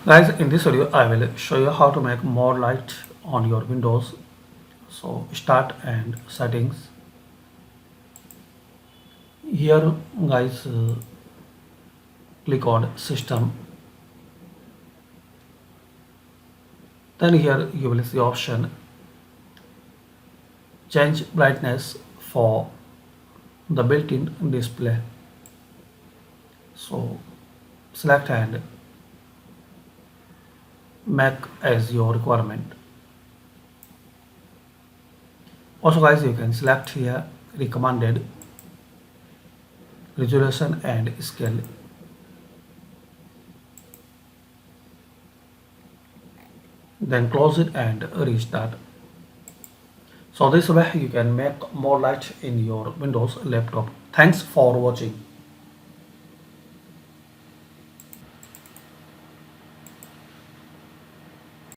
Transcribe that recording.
Guys, in this video I will show you how to make more light on your windows. So start and settings. Here guys, click on system. Then here you will see option change brightness for the built-in display. So select and make as your requirement. Also guys, you can select here recommended resolution and scale. Then close it and restart. So this way you can make more light in your Windows laptop. Thanks for watching.